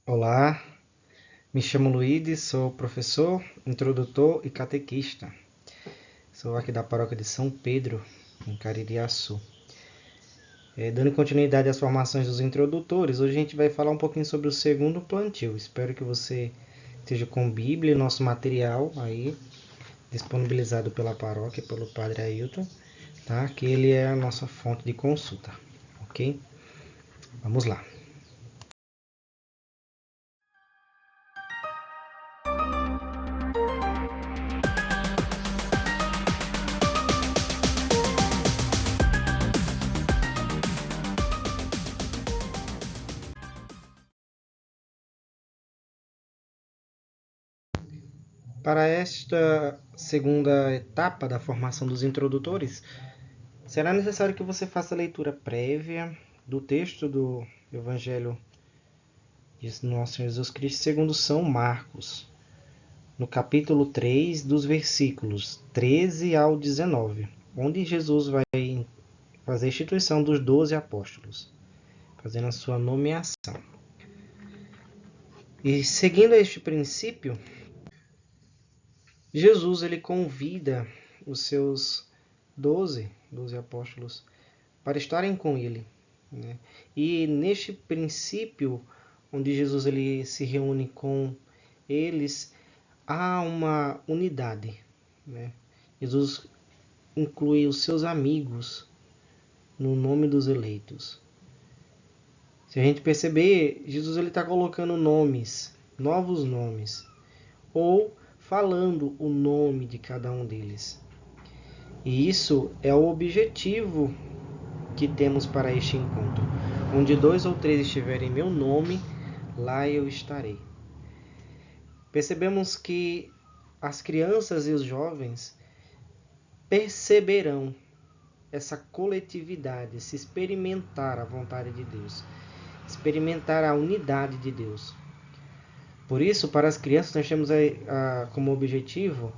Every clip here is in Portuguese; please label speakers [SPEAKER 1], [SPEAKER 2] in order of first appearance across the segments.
[SPEAKER 1] Olá, me chamo Luíde, sou professor, introdutor e catequista. Sou aqui da paróquia de São Pedro, em Caririaçu. Dando continuidade às formações dos introdutores, hoje a gente vai falar um pouquinho sobre o segundo plantio. Espero que você esteja com Bíblia e nosso material aí, disponibilizado pela paróquia, pelo Padre Ailton, tá? Que ele é a nossa fonte de consulta, ok? Vamos lá. Para esta segunda etapa da formação dos introdutores, será necessário que você faça a leitura prévia do texto do Evangelho de Nosso Senhor Jesus Cristo segundo São Marcos, no capítulo 3, dos versículos 13 ao 19, onde Jesus vai fazer a instituição dos 12 apóstolos, fazendo a sua nomeação. E seguindo este princípio, Jesus ele convida os seus 12 apóstolos para estarem com ele, né? E neste princípio, onde Jesus ele se reúne com eles, há uma unidade, né? Jesus inclui os seus amigos no nome dos eleitos. Se a gente perceber, Jesus ele está colocando nomes, novos nomes, ou falando o nome de cada um deles. E isso é o objetivo que temos para este encontro. Onde 2 ou 3 estiverem em meu nome, lá eu estarei. Percebemos que as crianças e os jovens perceberão essa coletividade, se experimentar a vontade de Deus, experimentar a unidade de Deus. Por isso, para as crianças, nós temos como objetivo,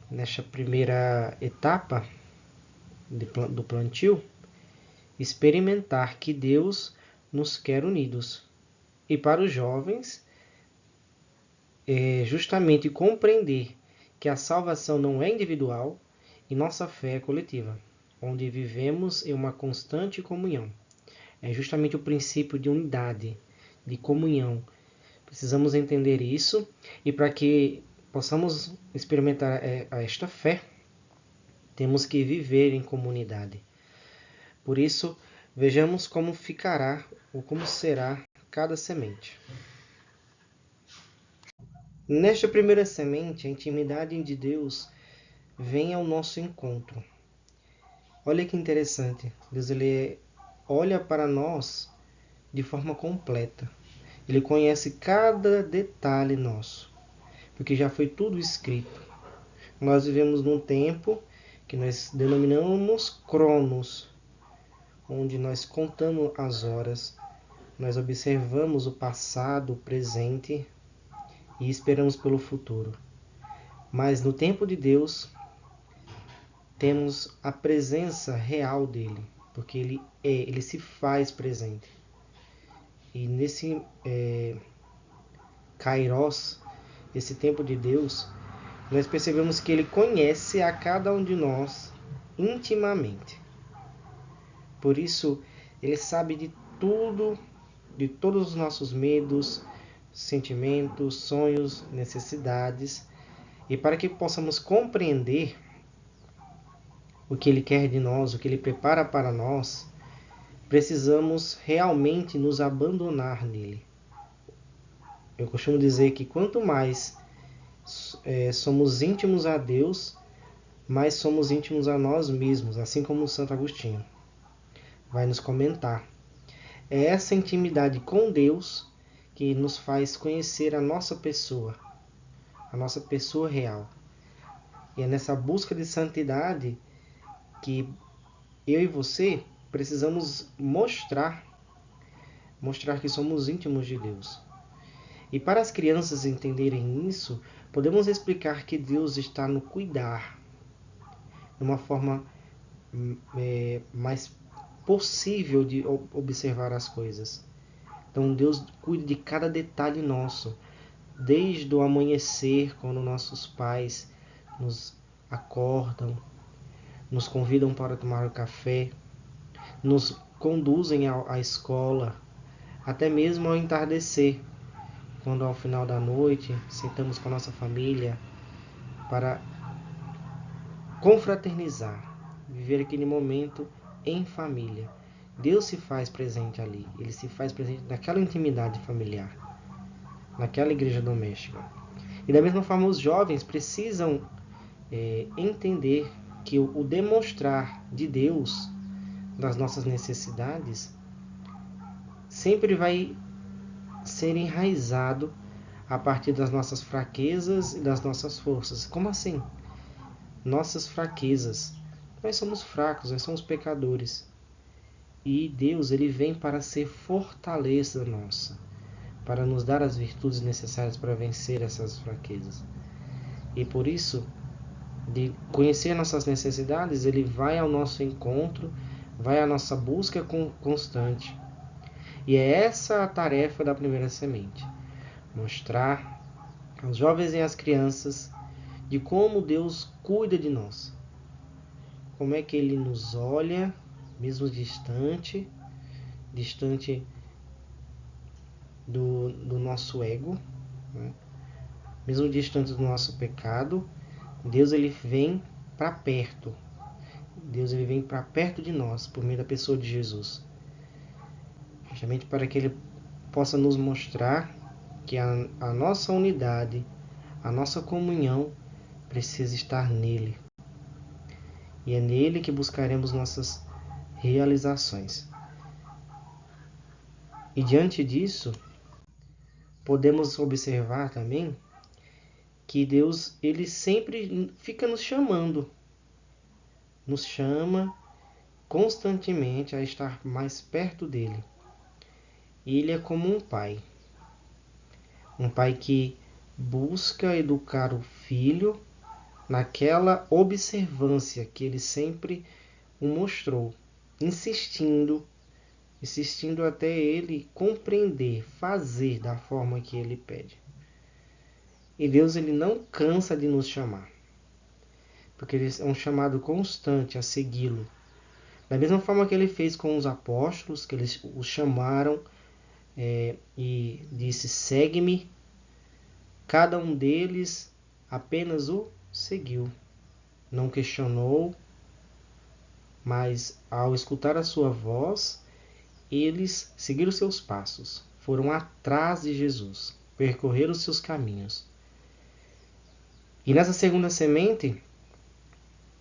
[SPEAKER 1] nesta primeira etapa do plantio, experimentar que Deus nos quer unidos. E para os jovens, justamente compreender que a salvação não é individual e nossa fé é coletiva, onde vivemos em uma constante comunhão. É justamente o princípio de unidade, de comunhão. Precisamos entender isso, e para que possamos experimentar esta fé, temos que viver em comunidade. Por isso, vejamos como ficará ou como será cada semente. Nesta primeira semente, a intimidade de Deus vem ao nosso encontro. Olha que interessante. Deus ele olha para nós de forma completa. Ele conhece cada detalhe nosso, porque já foi tudo escrito. Nós vivemos num tempo que nós denominamos Cronos, onde nós contamos as horas, nós observamos o passado, o presente e esperamos pelo futuro. Mas no tempo de Deus, temos a presença real dele, porque ele se faz presente. E nesse Kairos, esse tempo de Deus, nós percebemos que ele conhece a cada um de nós intimamente. Por isso, ele sabe de tudo, de todos os nossos medos, sentimentos, sonhos, necessidades. E para que possamos compreender o que ele quer de nós, o que ele prepara para nós, precisamos realmente nos abandonar nele. Eu costumo dizer que quanto mais somos íntimos a Deus, mais somos íntimos a nós mesmos, assim como Santo Agostinho vai nos comentar. É essa intimidade com Deus que nos faz conhecer a nossa pessoa real. E é nessa busca de santidade que eu e você precisamos mostrar que somos íntimos de Deus. E para as crianças entenderem isso, podemos explicar que Deus está no cuidar, de uma forma mais possível de observar as coisas. Então Deus cuida de cada detalhe nosso, desde o amanhecer, quando nossos pais nos acordam, nos convidam para tomar o café, nos conduzem à escola, até mesmo ao entardecer, quando ao final da noite sentamos com a nossa família para confraternizar, viver aquele momento em família. Deus se faz presente ali, Ele se faz presente naquela intimidade familiar, naquela igreja doméstica. E da mesma forma os jovens precisam entender que o demonstrar de Deus das nossas necessidades sempre vai ser enraizado a partir das nossas fraquezas e das nossas forças. Como assim? Nossas fraquezas. Nós somos fracos, nós somos pecadores. E Deus, Ele vem para ser fortaleza nossa, para nos dar as virtudes necessárias para vencer essas fraquezas. E por isso, de conhecer nossas necessidades, Ele vai ao nosso encontro, vai à nossa busca constante. E é essa a tarefa da primeira semente. Mostrar aos jovens e às crianças de como Deus cuida de nós. Como é que Ele nos olha, mesmo distante do nosso ego, né? Mesmo distante do nosso pecado, Deus Ele vem para perto. Deus Ele vem para perto de nós, por meio da pessoa de Jesus. Justamente para que Ele possa nos mostrar que a nossa unidade, a nossa comunhão precisa estar nele. E é nele que buscaremos nossas realizações. E diante disso, podemos observar também que Deus, Ele sempre fica nos chamando. Nos chama constantemente a estar mais perto dele. Ele é como um pai. Um pai que busca educar o filho naquela observância que ele sempre o mostrou, insistindo até ele compreender, fazer da forma que ele pede. E Deus, ele não cansa de nos chamar, porque ele é um chamado constante a segui-lo. Da mesma forma que ele fez com os apóstolos, que eles os chamaram e disse: segue-me, cada um deles apenas o seguiu. Não questionou, mas ao escutar a sua voz, eles seguiram seus passos, foram atrás de Jesus, percorreram os seus caminhos. E nessa segunda semente,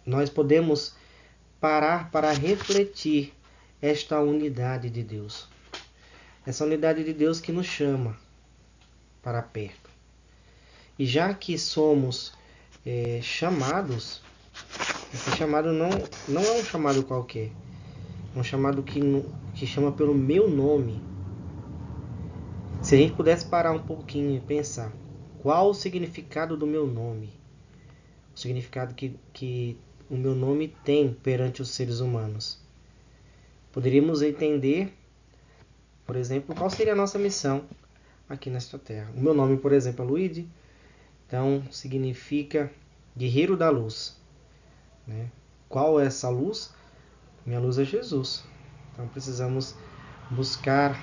[SPEAKER 1] nós podemos parar para refletir esta unidade de Deus. Essa unidade de Deus que nos chama para perto. E já que somos chamados, esse chamado não é um chamado qualquer. É um chamado que chama pelo meu nome. Se a gente pudesse parar um pouquinho e pensar, qual o significado do meu nome? O significado que o meu nome tem perante os seres humanos. Poderíamos entender, por exemplo, qual seria a nossa missão aqui nesta terra. O meu nome, por exemplo, é Luigi, então significa guerreiro da luz, né? Qual é essa luz? Minha luz é Jesus. Então precisamos buscar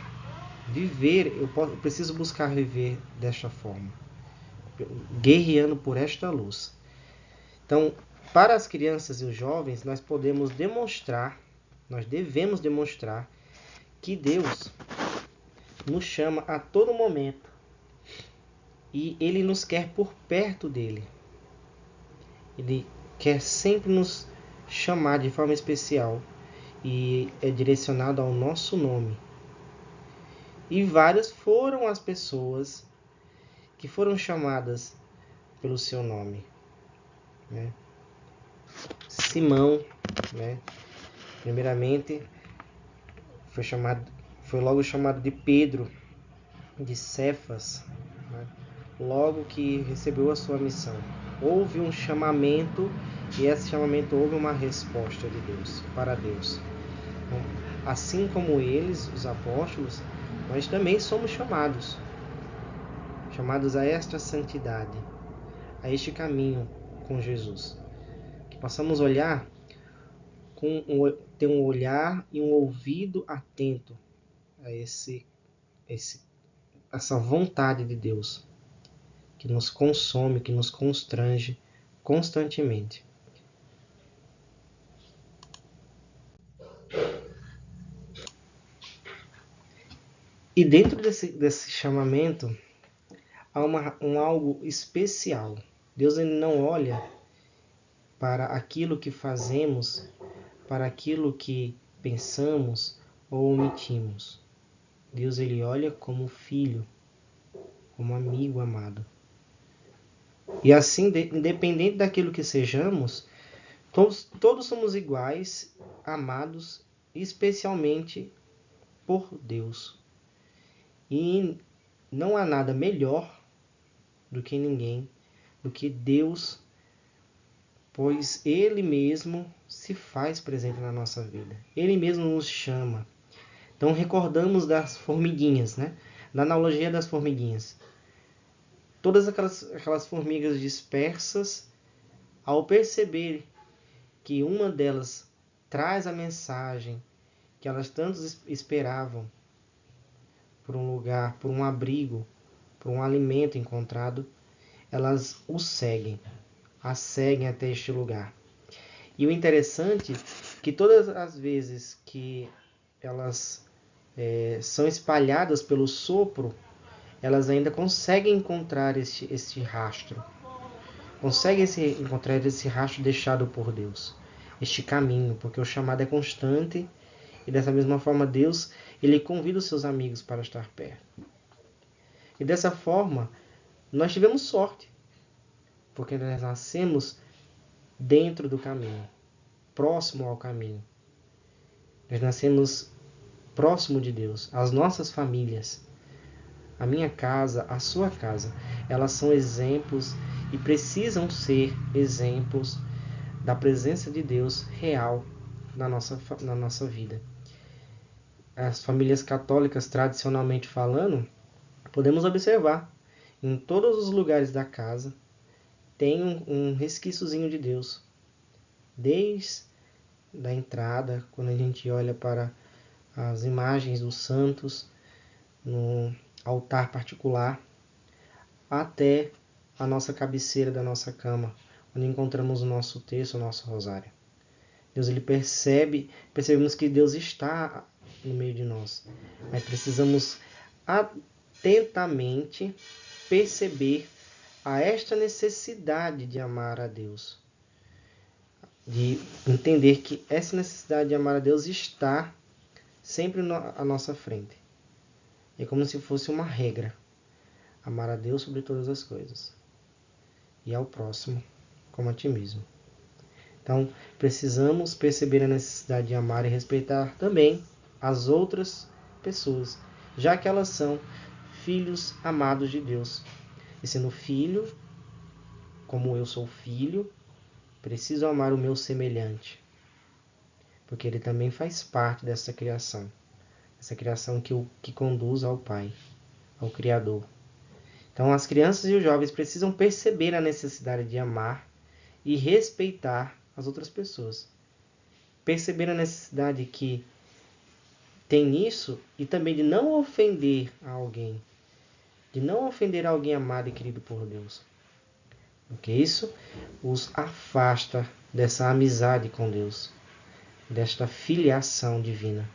[SPEAKER 1] viver, eu preciso buscar viver desta forma, guerreando por esta luz. Então, para as crianças e os jovens, nós devemos demonstrar que Deus nos chama a todo momento e Ele nos quer por perto dele. Ele quer sempre nos chamar de forma especial e é direcionado ao nosso nome. E várias foram as pessoas que foram chamadas pelo seu nome, né? Simão, né? Primeiramente foi logo chamado de Pedro, de Cefas, né? Logo que recebeu a sua missão. Houve um chamamento e esse chamamento houve uma resposta de Deus, para Deus. Então, assim como eles, os apóstolos, nós também somos chamados a esta santidade, a este caminho com Jesus. Que possamos olhar, ter um olhar e um ouvido atento a essa vontade de Deus, que nos consome, que nos constrange constantemente. E dentro desse chamamento, há algo especial. Deus ele não olha para aquilo que fazemos, para aquilo que pensamos ou omitimos. Deus ele olha como filho, como amigo amado. E assim, independente daquilo que sejamos, todos somos iguais, amados, especialmente por Deus. E não há nada melhor do que ninguém, do que Deus, pois Ele mesmo se faz presente na nossa vida. Ele mesmo nos chama. Então recordamos das formiguinhas, né? Da analogia das formiguinhas. Todas aquelas formigas dispersas, ao perceber que uma delas traz a mensagem que elas tanto esperavam, por um lugar, por um abrigo, por um alimento encontrado, elas a seguem até este lugar. E o interessante é que todas as vezes que elas são espalhadas pelo sopro, elas ainda conseguem encontrar este rastro. Conseguem encontrar esse rastro deixado por Deus. Este caminho, porque o chamado é constante e dessa mesma forma Deus ele convida os seus amigos para estar perto. E dessa forma, nós tivemos sorte, porque nós nascemos dentro do caminho, próximo ao caminho. Nós nascemos próximo de Deus. As nossas famílias, a minha casa, a sua casa, elas são exemplos e precisam ser exemplos da presença de Deus real na nossa vida. As famílias católicas, tradicionalmente falando, podemos observar, em todos os lugares da casa, tem um resquíciozinho de Deus. Desde a entrada, quando a gente olha para as imagens dos santos, no altar particular, até a nossa cabeceira da nossa cama, onde encontramos o nosso terço, o nosso rosário. Deus ele percebemos que Deus está no meio de nós, mas precisamos atentamente perceber a esta necessidade de amar a Deus, de entender que essa necessidade de amar a Deus está sempre à nossa frente. É como se fosse uma regra. Amar a Deus sobre todas as coisas. E ao próximo como a ti mesmo. Então, precisamos perceber a necessidade de amar e respeitar também as outras pessoas, já que elas são filhos amados de Deus. E sendo filho, como eu sou filho, preciso amar o meu semelhante, porque ele também faz parte dessa criação. Essa criação que conduz ao Pai, ao Criador. Então, as crianças e os jovens precisam perceber a necessidade de amar e respeitar as outras pessoas. Perceber a necessidade que tem nisso e também de não ofender alguém. De não ofender alguém amado e querido por Deus. Porque isso os afasta dessa amizade com Deus, desta filiação divina.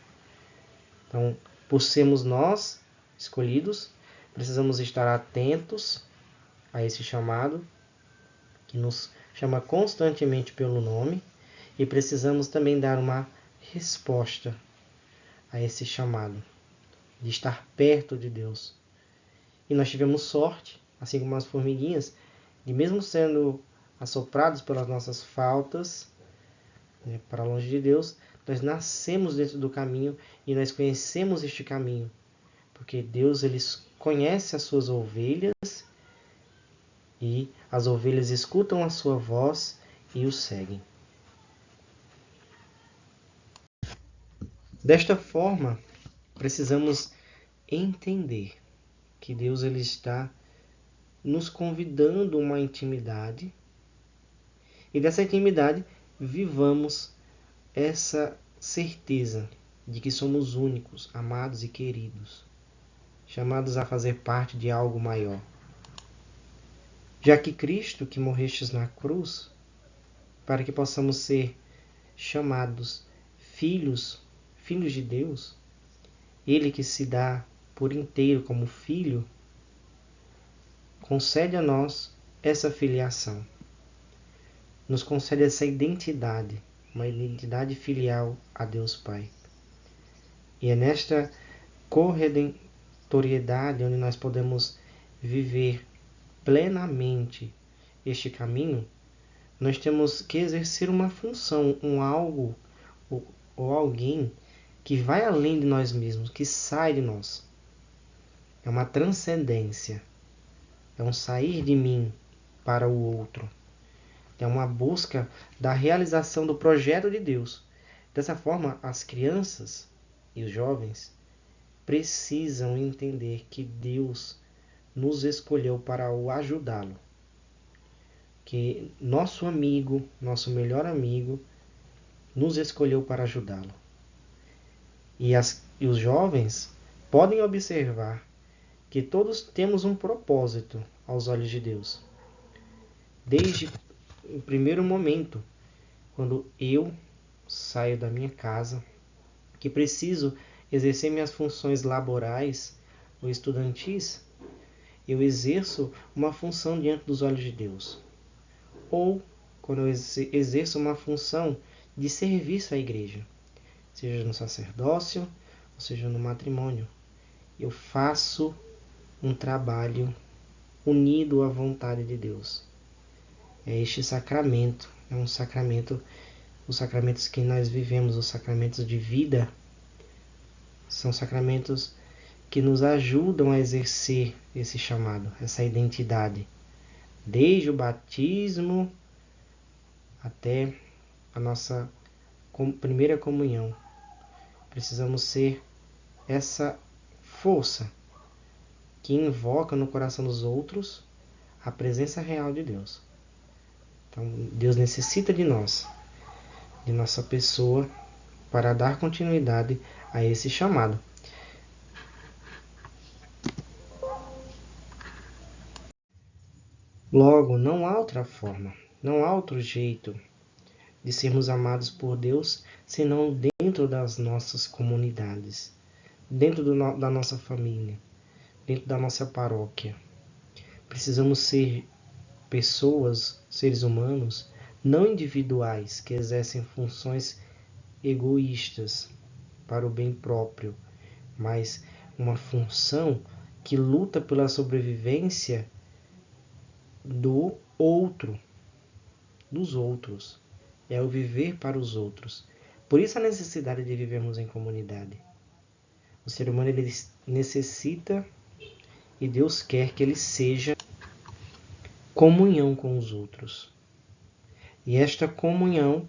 [SPEAKER 1] Então, por sermos nós escolhidos, precisamos estar atentos a esse chamado, que nos chama constantemente pelo nome, e precisamos também dar uma resposta a esse chamado, de estar perto de Deus. E nós tivemos sorte, assim como as formiguinhas, de mesmo sendo assoprados pelas nossas faltas, para longe de Deus, nós nascemos dentro do caminho e nós conhecemos este caminho, porque Deus ele conhece as suas ovelhas e as ovelhas escutam a sua voz e o seguem. Desta forma, precisamos entender que Deus ele está nos convidando a uma intimidade, e dessa intimidade vivamos essa certeza de que somos únicos, amados e queridos, chamados a fazer parte de algo maior. Já que Cristo, que morrestes na cruz, para que possamos ser chamados filhos de Deus, Ele que se dá por inteiro como filho, concede a nós essa filiação, nos concede essa identidade, uma identidade filial a Deus Pai. E é nesta corredentoriedade onde nós podemos viver plenamente este caminho. Nós temos que exercer uma função, um algo ou alguém que vai além de nós mesmos, que sai de nós. É uma transcendência, é um sair de mim para o outro. É uma busca da realização do projeto de Deus. Dessa forma, as crianças e os jovens precisam entender que Deus nos escolheu para o ajudá-lo. Que nosso amigo, nosso melhor amigo, nos escolheu para ajudá-lo. E os jovens podem observar que todos temos um propósito aos olhos de Deus. Desde o primeiro momento, quando eu saio da minha casa, que preciso exercer minhas funções laborais ou estudantis, eu exerço uma função diante dos olhos de Deus. Ou quando eu exerço uma função de serviço à igreja, seja no sacerdócio, ou seja no matrimônio, eu faço um trabalho unido à vontade de Deus. É este sacramento, é um sacramento, os sacramentos que nós vivemos, os sacramentos de vida, são sacramentos que nos ajudam a exercer esse chamado, essa identidade, desde o batismo até a nossa primeira comunhão. Precisamos ser essa força que invoca no coração dos outros a presença real de Deus. Então, Deus necessita de nós, de nossa pessoa, para dar continuidade a esse chamado. Logo, não há outra forma, não há outro jeito de sermos amados por Deus senão dentro das nossas comunidades, dentro da nossa família, dentro da nossa paróquia. Precisamos ser pessoas, seres humanos, não individuais, que exercem funções egoístas para o bem próprio, mas uma função que luta pela sobrevivência do outro, dos outros. É o viver para os outros. Por isso a necessidade de vivermos em comunidade. O ser humano ele necessita e Deus quer que ele seja comunhão com os outros. E esta comunhão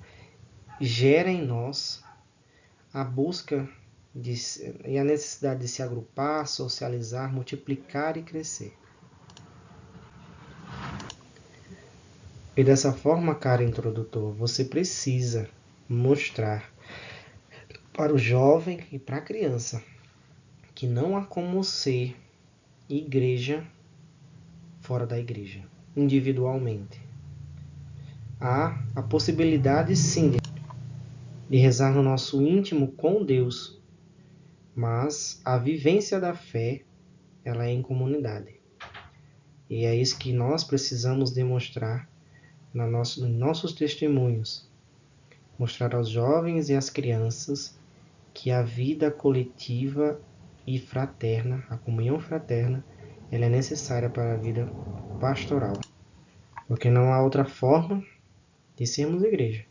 [SPEAKER 1] gera em nós a busca e a necessidade de se agrupar, socializar, multiplicar e crescer. E dessa forma, cara introdutor, você precisa mostrar para o jovem e para a criança que não há como ser igreja fora da igreja, individualmente. Há a possibilidade, sim, de rezar no nosso íntimo com Deus, mas a vivência da fé, ela é em comunidade. E é isso que nós precisamos demonstrar nos nossos testemunhos. Mostrar aos jovens e às crianças que a vida coletiva e fraterna, a comunhão fraterna, ela é necessária para a vida pastoral. Porque não há outra forma de sermos igreja,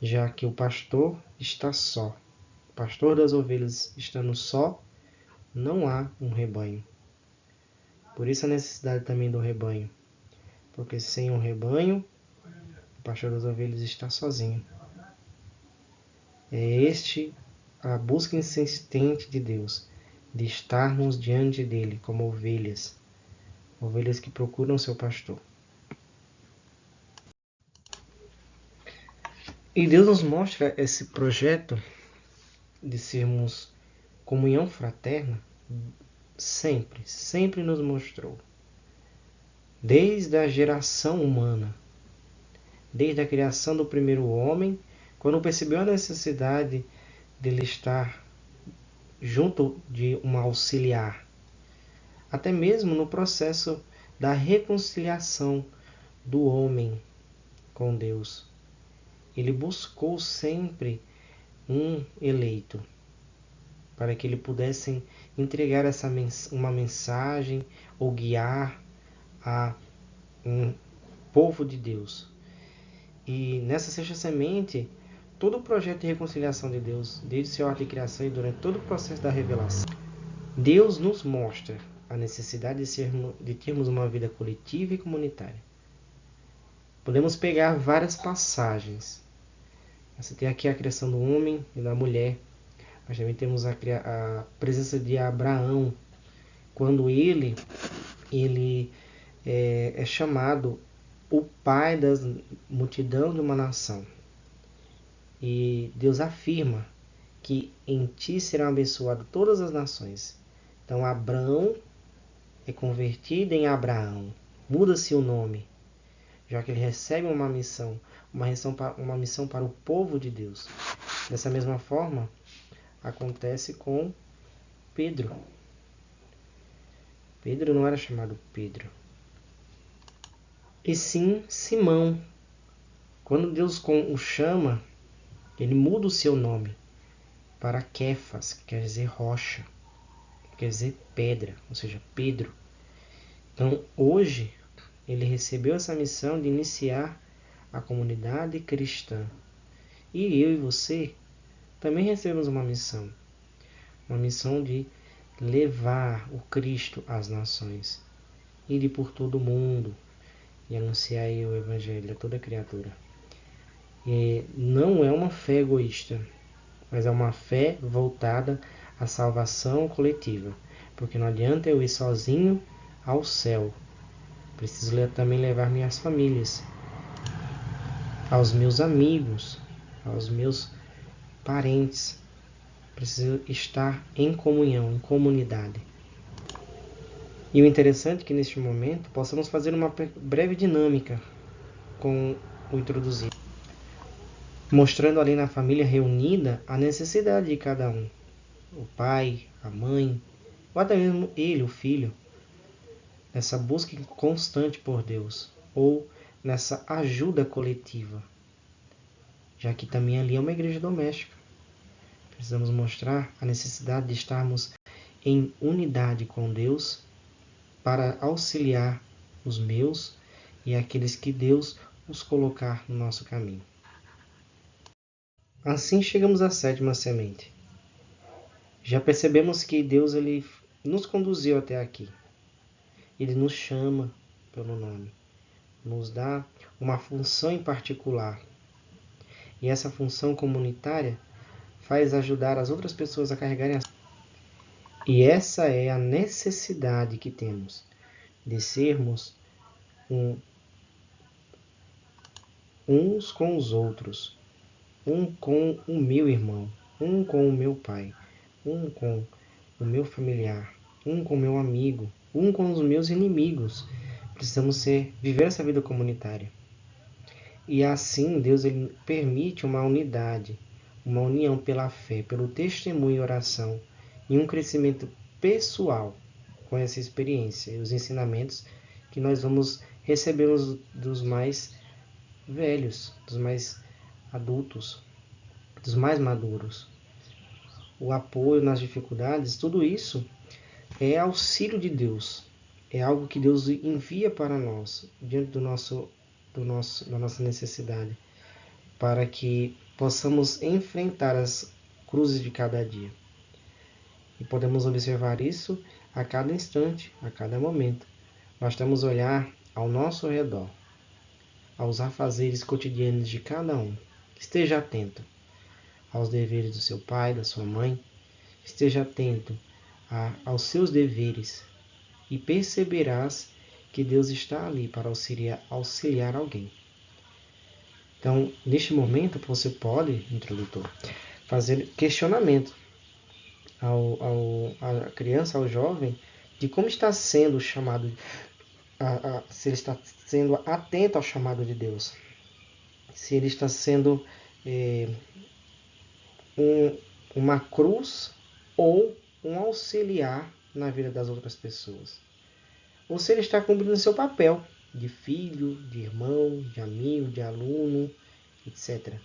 [SPEAKER 1] já que o pastor está só. O pastor das ovelhas estando só, não há um rebanho. Por isso a necessidade também do rebanho. Porque sem um rebanho, o pastor das ovelhas está sozinho. É a busca insistente de Deus, de estarmos diante dele como ovelhas, ovelhas que procuram seu pastor. E Deus nos mostra esse projeto de sermos comunhão fraterna sempre, sempre nos mostrou. Desde a geração humana, desde a criação do primeiro homem, quando percebeu a necessidade dele estar junto de um auxiliar, até mesmo no processo da reconciliação do homem com Deus. Ele buscou sempre um eleito, para que ele pudesse entregar uma mensagem ou guiar a um povo de Deus. E nessa sexta semente, todo o projeto de reconciliação de Deus, desde seu ato de criação e durante todo o processo da revelação, Deus nos mostra a necessidade de termos uma vida coletiva e comunitária. Podemos pegar várias passagens. Você tem aqui a criação do homem e da mulher. Mas também temos a presença de Abraão, quando ele é chamado o pai da multidão de uma nação. E Deus afirma que em ti serão abençoadas todas as nações. Então Abrão é convertido em Abraão. Muda-se o nome, já que ele recebe uma missão para o povo de Deus. Dessa mesma forma, acontece com Pedro. Pedro não era chamado Pedro, e sim Simão. Quando Deus o chama, ele muda o seu nome para Quefas, que quer dizer rocha, quer dizer pedra, ou seja, Pedro. Então, hoje, ele recebeu essa missão de iniciar a comunidade cristã. E eu e você também recebemos uma missão de levar o Cristo às nações, ir por todo o mundo e anunciar o Evangelho a toda criatura. E não é uma fé egoísta, mas é uma fé voltada à salvação coletiva, porque não adianta eu ir sozinho ao céu, preciso também levar minhas famílias, aos meus amigos, aos meus parentes. Preciso estar em comunhão, em comunidade. E o interessante é que neste momento possamos fazer uma breve dinâmica com o introduzido, mostrando ali na família reunida a necessidade de cada um. O pai, a mãe, ou até mesmo ele, o filho, nessa busca constante por Deus, ou nessa ajuda coletiva, já que também ali é uma igreja doméstica. Precisamos mostrar a necessidade de estarmos em unidade com Deus para auxiliar os meus e aqueles que Deus os colocar no nosso caminho. Assim chegamos à sétima semente. Já percebemos que Deus ele nos conduziu até aqui. Ele nos chama pelo nome, nos dá uma função em particular. E essa função comunitária faz ajudar as outras pessoas a carregarem as... E essa é a necessidade que temos de sermos uns com os outros, um com o meu irmão, um com o meu pai, um com o meu familiar, um com o meu amigo, um com os meus inimigos. Precisamos viver essa vida comunitária. E assim Deus ele permite uma unidade, uma união pela fé, pelo testemunho e oração, e um crescimento pessoal com essa experiência e os ensinamentos que nós vamos receber dos mais velhos, dos mais adultos, dos mais maduros. O apoio nas dificuldades, tudo isso é auxílio de Deus. É algo que Deus envia para nós, diante da nossa necessidade, para que possamos enfrentar as cruzes de cada dia. E podemos observar isso a cada instante, a cada momento. Bastamos olhar ao nosso redor, aos afazeres cotidianos de cada um. Esteja atento aos deveres do seu pai, da sua mãe. Esteja atento aos seus deveres e perceberás que Deus está ali para auxiliar alguém. Então, neste momento, você pode, introdutor, fazer questionamento à criança, ao jovem, de como está sendo o chamado, se ele está sendo atento ao chamado de Deus, se ele está sendo uma cruz ou um auxiliar na vida das outras pessoas. Ou se ele está cumprindo seu papel de filho, de irmão, de amigo, de aluno, etc.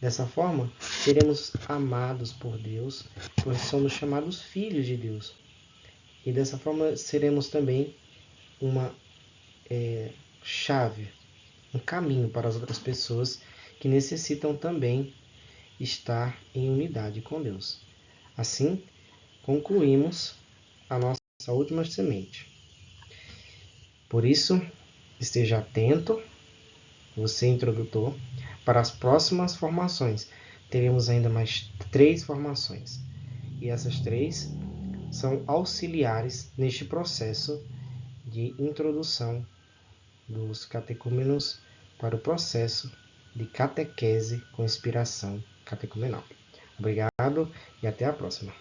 [SPEAKER 1] Dessa forma, seremos amados por Deus, pois somos chamados filhos de Deus. E dessa forma, seremos também uma chave, um caminho para as outras pessoas que necessitam também estar em unidade com Deus. Assim, concluímos a nossa última semente. Por isso, esteja atento, você introdutor, para as próximas formações. Teremos ainda mais 3 formações. E essas 3 são auxiliares neste processo de introdução dos catecúmenos para o processo de catequese com inspiração catecumenal. Obrigado e até a próxima.